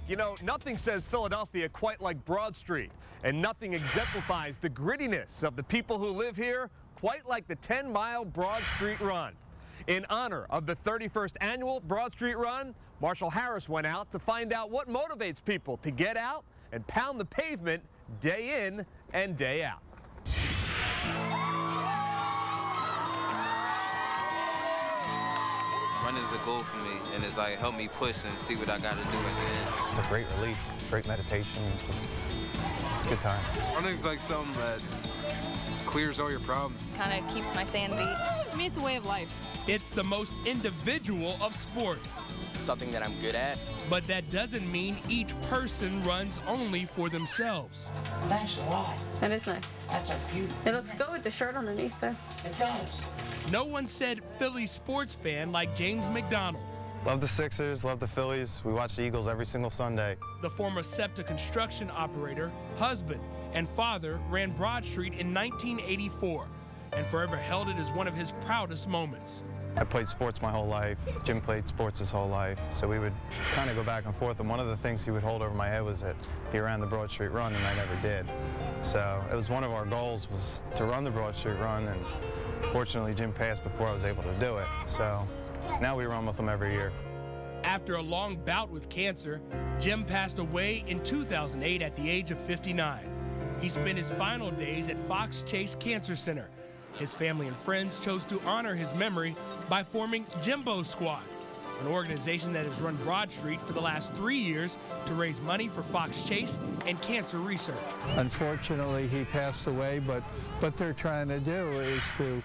You know, nothing says Philadelphia quite like Broad Street, and nothing exemplifies the grittiness of the people who live here quite like the 10-mile Broad Street Run. In honor of the 31st annual Broad Street Run, Marshall Harris went out to find out what motivates people to get out and pound the pavement day in and day out. Running is a goal for me, and it's like help me push and see what I got to do at the end. It's a great release, great meditation. It's a good time. Running's like something that clears all your problems. Kind of keeps my sanity. To me, it's a way of life. It's the most individual of sports. It's something that I'm good at. But that doesn't mean each person runs only for themselves. Thanks a lot. That is nice. That's a beauty. It looks good with the shirt underneath there. It does. No one said Philly sports fan like James McDonald. Love the Sixers, love the Phillies. We watch the Eagles every single Sunday. The former SEPTA construction operator, husband, and father ran Broad Street in 1984 and forever held it as one of his proudest moments. I played sports my whole life. Jim played sports his whole life, so we would kind of go back and forth, and one of the things he would hold over my head was that he ran the Broad Street Run, and I never did. So it was one of our goals was to run the Broad Street Run, and fortunately Jim passed before I was able to do it. So now we run with him every year. After a long bout with cancer, Jim passed away in 2008 at the age of 59. He spent his final days at Fox Chase Cancer Center. His family and friends chose to honor his memory by forming Jimbo Squad, an organization that has run Broad Street for the last 3 years to raise money for Fox Chase and cancer research. Unfortunately, he passed away, but what they're trying to do is to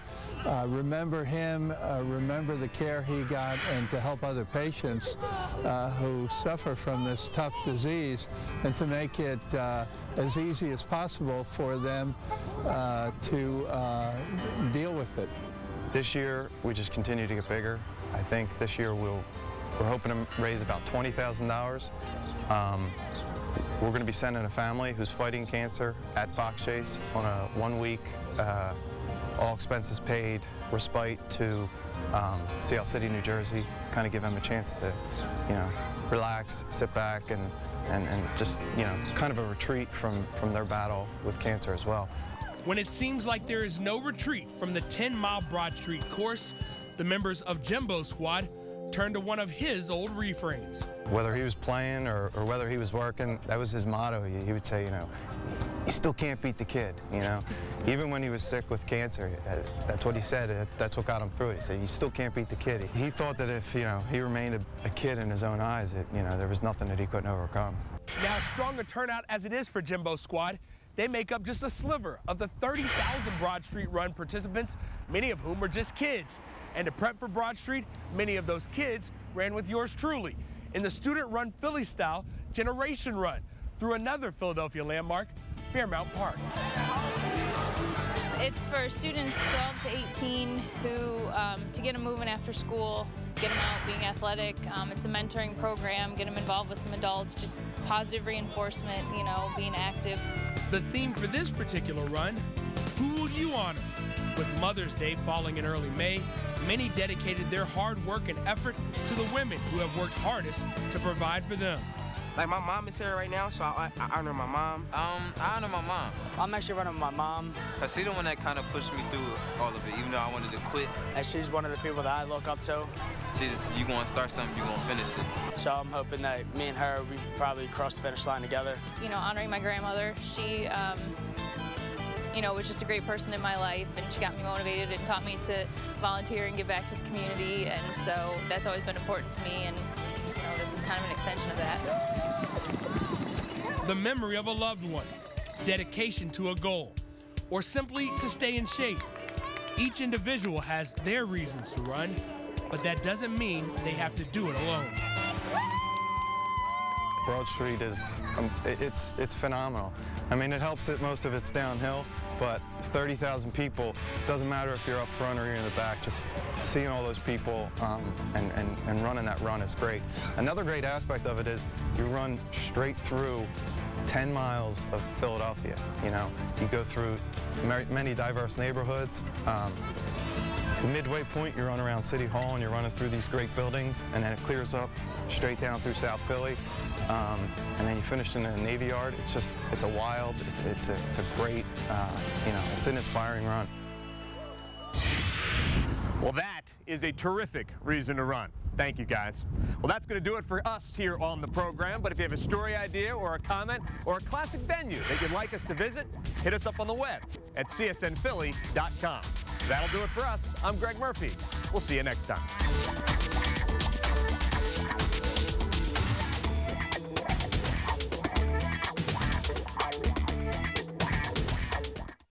remember him, remember the care he got, and to help other patients who suffer from this tough disease, and to make it as easy as possible for them to deal with it. This year, we just continue to get bigger. I think this year we're hoping to raise about $20,000. We're going to be sending a family who's fighting cancer at Fox Chase on a 1-week, all expenses paid respite to Seattle City, New Jersey. Kind of give them a chance to, relax, sit back, and just, kind of a retreat from their battle with cancer as well. When it seems like there is no retreat from the 10-mile Broad Street course, the members of Jimbo Squad turned to one of his old refrains. Whether he was playing or whether he was working, that was his motto. He would say, you still can't beat the kid, Even when he was sick with cancer, that's what he said. That's what got him through it. He said, you still can't beat the kid. He thought that if, he remained a kid in his own eyes, that, there was nothing that he couldn't overcome. Now, strong a turnout as it is for Jimbo Squad, they make up just a sliver of the 30,000 Broad Street Run participants, many of whom are just kids. And to prep for Broad Street, many of those kids ran with yours truly in the student-run Philly-style Generation Run through another Philadelphia landmark, Fairmount Park. It's for students 12 to 18 who, to get them moving after school, get them out being athletic. It's a mentoring program, get them involved with some adults, just positive reinforcement, being active. The theme for this particular run, who will you honor? With Mother's Day falling in early May, many dedicated their hard work and effort to the women who have worked hardest to provide for them. Like, my mom is here right now, so I honor my mom. I honor my mom. I'm actually running with my mom. Cause she's the one that kind of pushed me through all of it, even though I wanted to quit. And she's one of the people that I look up to. You gonna start something, you gonna finish it. So I'm hoping that me and her, we probably cross the finish line together. Honoring my grandmother, she, was just a great person in my life, and she got me motivated and taught me to volunteer and give back to the community, and so that's always been important to me, and this is kind of an extension of that. The memory of a loved one, dedication to a goal, or simply to stay in shape. Each individual has their reasons to run, but that doesn't mean they have to do it alone. Broad Street is, it's phenomenal. I mean, it helps that most of it's downhill, but 30,000 people, doesn't matter if you're up front or you're in the back, just seeing all those people and running that run is great. Another great aspect of it is you run straight through 10 miles of Philadelphia. You go through many diverse neighborhoods. the midway point, you run around City Hall and you're running through these great buildings, and then it clears up straight down through South Philly, and then you finish in the Navy Yard. It's a wild, it's a great, it's an inspiring run. Well, that is a terrific reason to run. Thank you, guys. Well, that's going to do it for us here on the program. But if you have a story idea or a comment or a classic venue that you'd like us to visit, hit us up on the web at csnphilly.com. That'll do it for us. I'm Greg Murphy. We'll see you next time.